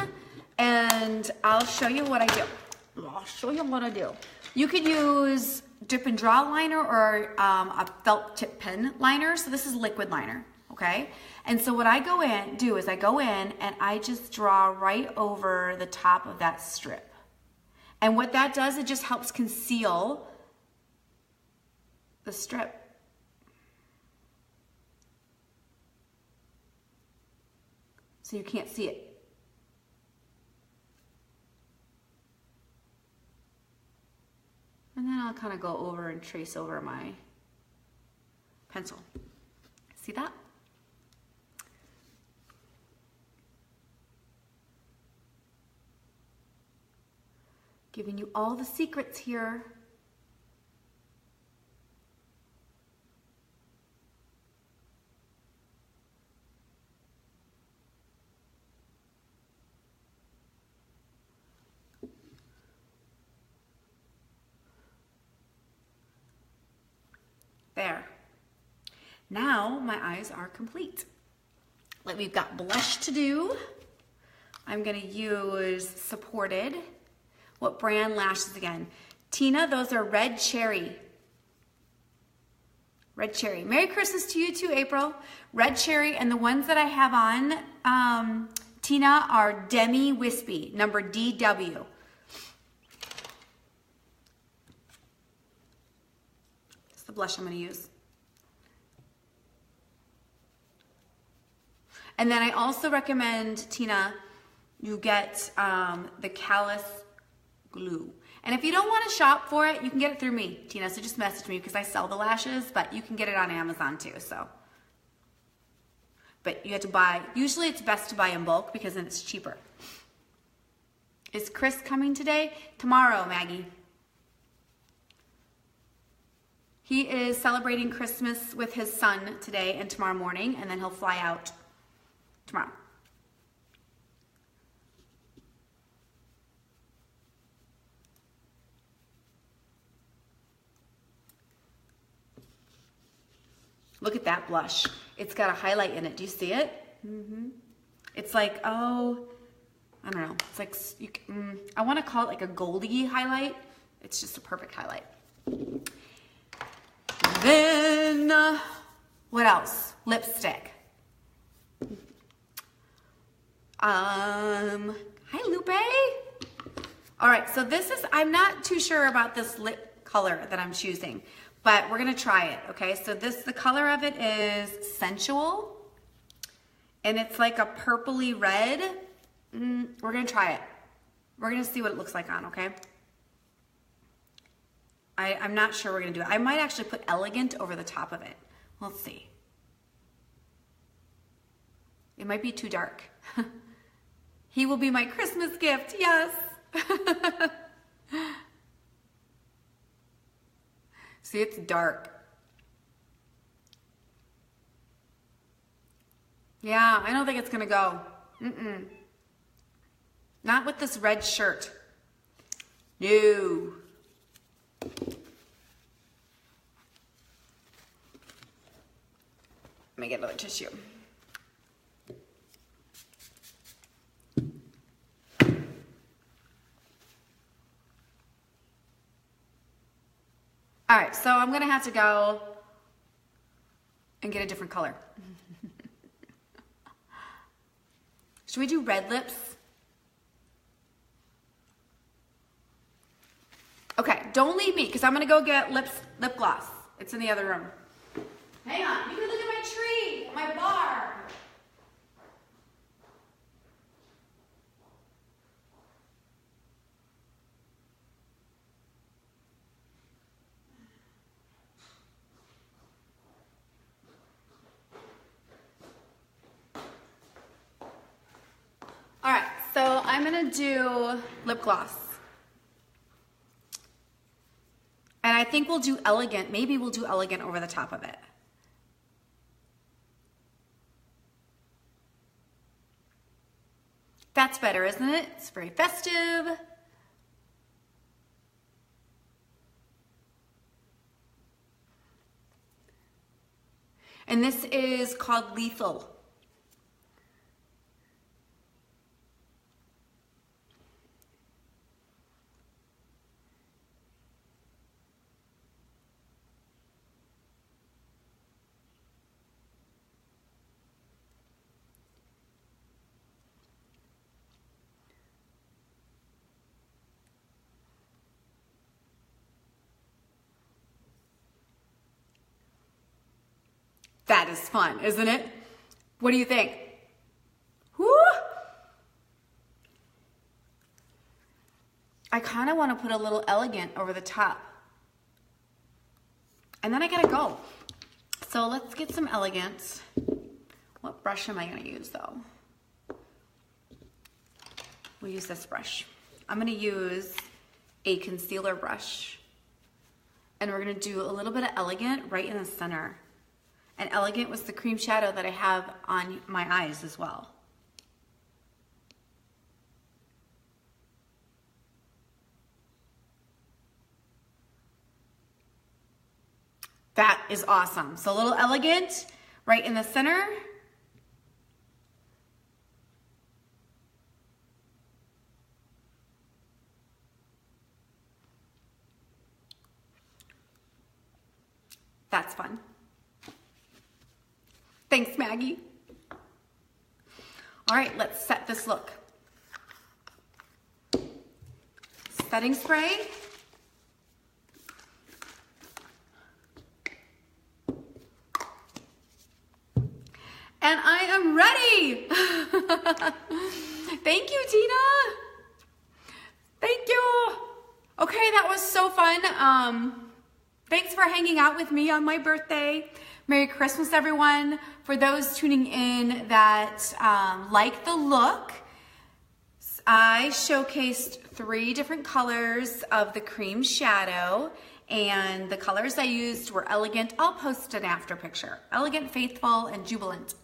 and I'll show you what I do. You could use dip and draw liner or a felt tip pen liner. So this is liquid liner, okay? And so what I go in and I just draw right over the top of that strip. And what that does, it just helps conceal the strip. So you can't see it. And then I'll kind of go over and trace over my pencil. See that? Giving you all the secrets here. There. Now my eyes are complete. Like we've got blush to do. I'm gonna use Supported. What brand lashes again? Tina, those are Red Cherry. Red Cherry. Merry Christmas to you too, April. Red Cherry, and the ones that I have on, Tina, are Demi Wispy, number DW. That's the blush I'm gonna use. And then I also recommend, Tina, you get the Callus glue. And if you don't want to shop for it, you can get it through me, Tina. So just message me because I sell the lashes, but you can get it on Amazon too. So, but you have to buy. Usually, it's best to buy in bulk because then it's cheaper. Is Chris coming today? Tomorrow, Maggie. He is celebrating Christmas with his son today and tomorrow morning, and then he'll fly out tomorrow. Look at that blush. It's got a highlight in it. Do you see it? Mm-hmm. It's like, oh, I don't know. It's like, I want to call it like a goldy highlight. It's just a perfect highlight. Then, what else? Lipstick. Hi, Lupe. All right, so this is, I'm not too sure about this lip color that I'm choosing, but we're gonna try it, okay? So the color of it is Sensual, and it's like a purpley red. We're gonna try it. We're gonna see what it looks like on, okay? I'm not sure we're gonna do it. I might actually put Elegant over the top of it. Let's see. It might be too dark. He will be my Christmas gift, yes. See, it's dark. Yeah, I don't think it's gonna go. Not with this red shirt. No. Let me get another tissue. All right, so I'm gonna have to go and get a different color. Should we do red lips? Okay, don't leave me, because I'm gonna go get lip gloss. It's in the other room. Hang on, you can look at my tree, my bar. All right, so I'm gonna do lip gloss. And I think we'll do Elegant. Maybe we'll do Elegant over the top of it. That's better, isn't it? It's very festive. And this is called Lethal. That is fun, isn't it? What do you think? Woo! I kind of want to put a little Elegant over the top. And then I gotta go. So let's get some Elegant. What brush am I gonna use though? We'll use this brush. I'm gonna use a concealer brush. And we're gonna do a little bit of Elegant right in the center. And Elegant was the cream shadow that I have on my eyes as well. That is awesome. So a little Elegant right in the center. That's fun. Thanks, Maggie. All right, let's set this look. Setting spray. And I am ready. Thank you, Tina. Thank you. Okay, that was so fun. Thanks for hanging out with me on my birthday. Merry Christmas, everyone. For those tuning in that like the look, I showcased 3 different colors of the cream shadow, and the colors I used were Elegant. I'll post an after picture. Elegant, Faithful, and Jubilant.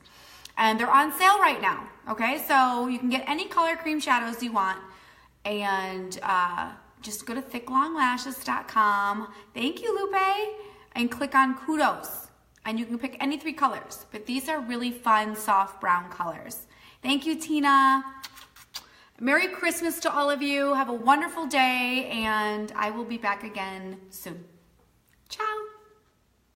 And they're on sale right now, okay? So you can get any color cream shadows you want, and just go to thicklonglashes.com. Thank you, Lupe. And click on Kudos. And you can pick any 3 colors, but these are really fun, soft brown colors. Thank you, Tina. Merry Christmas to all of you. Have a wonderful day, and I will be back again soon. Ciao.